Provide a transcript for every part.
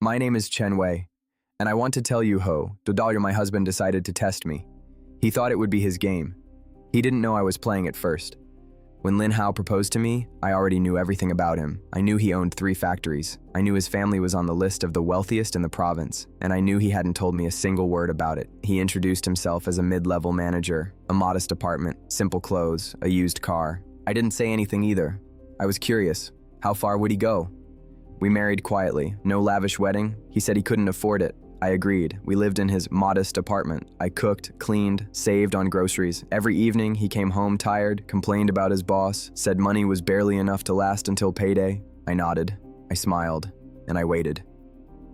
My name is Chen Wei, and I want to tell you, my husband decided to test me. He thought it would be his game. He didn't know I was playing at first. When Lin Hao proposed to me, I already knew everything about him. I knew he owned 3 factories. I knew his family was on the list of the wealthiest in the province, and I knew he hadn't told me a single word about it. He introduced himself as a mid-level manager, a modest apartment, simple clothes, a used car. I didn't say anything either. I was curious. How far would he go? We married quietly, no lavish wedding. He said he couldn't afford it. I agreed. We lived in his modest apartment. I cooked, cleaned, saved on groceries. Every evening, he came home tired, complained about his boss, said money was barely enough to last until payday. I nodded, I smiled, and I waited.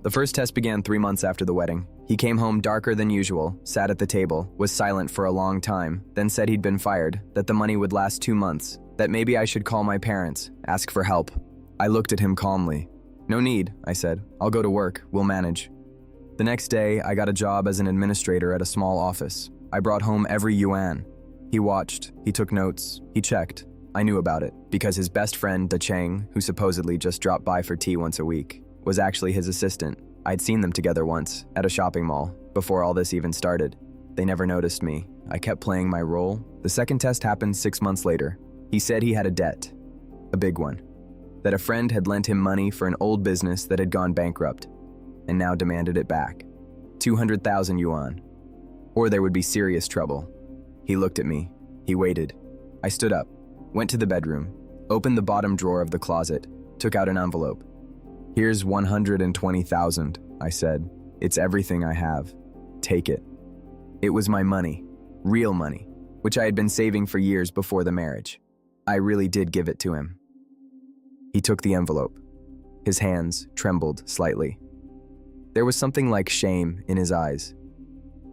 The first test began 3 months after the wedding. He came home darker than usual, sat at the table, was silent for a long time, then said he'd been fired, that the money would last 2 months, that maybe I should call my parents, ask for help. I looked at him calmly. No need, I said. I'll go to work. We'll manage. The next day, I got a job as an administrator at a small office. I brought home every yuan. He watched, he took notes, he checked. I knew about it, because his best friend, Da Cheng, who supposedly just dropped by for tea once a week, was actually his assistant. I'd seen them together once, at a shopping mall, before all this even started. They never noticed me. I kept playing my role. The second test happened 6 months later. He said he had a debt, a big one, that a friend had lent him money for an old business that had gone bankrupt, and now demanded it back. 200,000 yuan. Or there would be serious trouble. He looked at me. He waited. I stood up, went to the bedroom, opened the bottom drawer of the closet, took out an envelope. Here's 120,000, I said. It's everything I have. Take it. It was my money, real money, which I had been saving for years before the marriage. I really did give it to him. He took the envelope. His hands trembled slightly. There was something like shame in his eyes.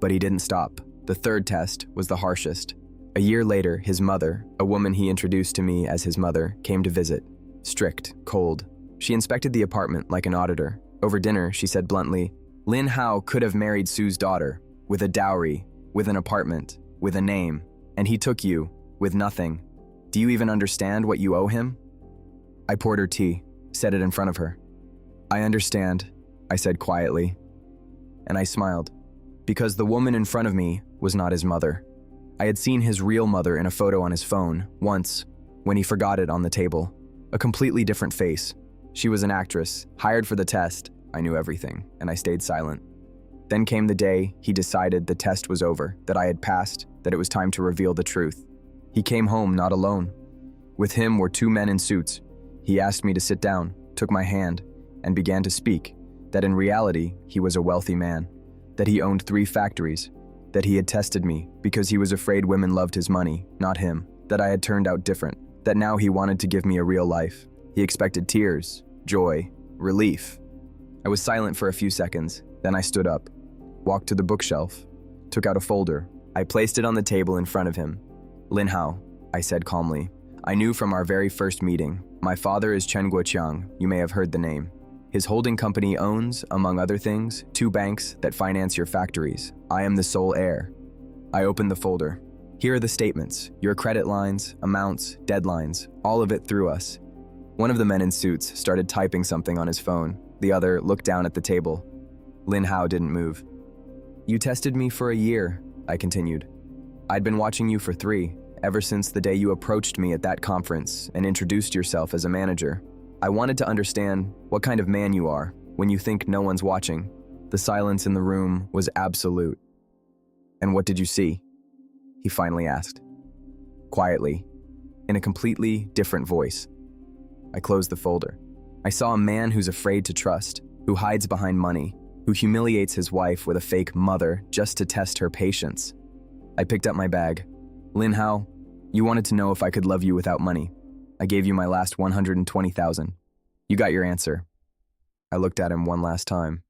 But he didn't stop. The third test was the harshest. A year later, his mother, a woman he introduced to me as his mother, came to visit. Strict, cold. She inspected the apartment like an auditor. Over dinner, she said bluntly, Lin Hao could have married Sue's daughter, with a dowry, with an apartment, with a name, and he took you, with nothing. Do you even understand what you owe him? I poured her tea, set it in front of her. I understand, I said quietly, and I smiled, because the woman in front of me was not his mother. I had seen his real mother in a photo on his phone, once, when he forgot it on the table. A completely different face. She was an actress, hired for the test. I knew everything, and I stayed silent. Then came the day he decided the test was over, that I had passed, that it was time to reveal the truth. He came home not alone. With him were 2 men in suits. He asked me to sit down, took my hand, and began to speak, that in reality, he was a wealthy man, that he owned 3 factories, that he had tested me because he was afraid women loved his money, not him, that I had turned out different, that now he wanted to give me a real life. He expected tears, joy, relief. I was silent for a few seconds, then I stood up, walked to the bookshelf, took out a folder. I placed it on the table in front of him. Lin Hao, I said calmly. I knew from our very first meeting. My father is Chen Wei, you may have heard the name. His holding company owns, among other things, 2 banks that finance your factories. I am the sole heir. I opened the folder. Here are the statements, your credit lines, amounts, deadlines, all of it through us. One of the men in suits started typing something on his phone. The other looked down at the table. Lin Hao didn't move. You tested me for a year, I continued. I'd been watching you for 3, ever since the day you approached me at that conference and introduced yourself as a manager. I wanted to understand what kind of man you are when you think no one's watching. The silence in the room was absolute. And what did you see? He finally asked. Quietly, in a completely different voice. I closed the folder. I saw a man who's afraid to trust, who hides behind money, who humiliates his wife with a fake mother just to test her patience. I picked up my bag. Lin Hao, you wanted to know if I could love you without money. I gave you my last 120,000. You got your answer. I looked at him one last time.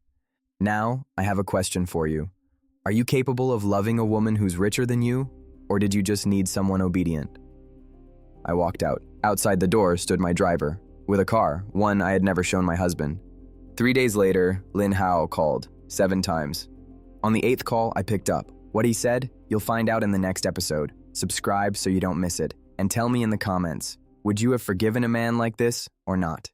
Now, I have a question for you. Are you capable of loving a woman who's richer than you, or did you just need someone obedient? I walked out. Outside the door stood my driver, with a car, one I had never shown my husband. 3 days later, Lin Hao called, 7 times. On the 8th call, I picked up. What he said, you'll find out in the next episode. Subscribe so you don't miss it, and tell me in the comments, would you have forgiven a man like this or not?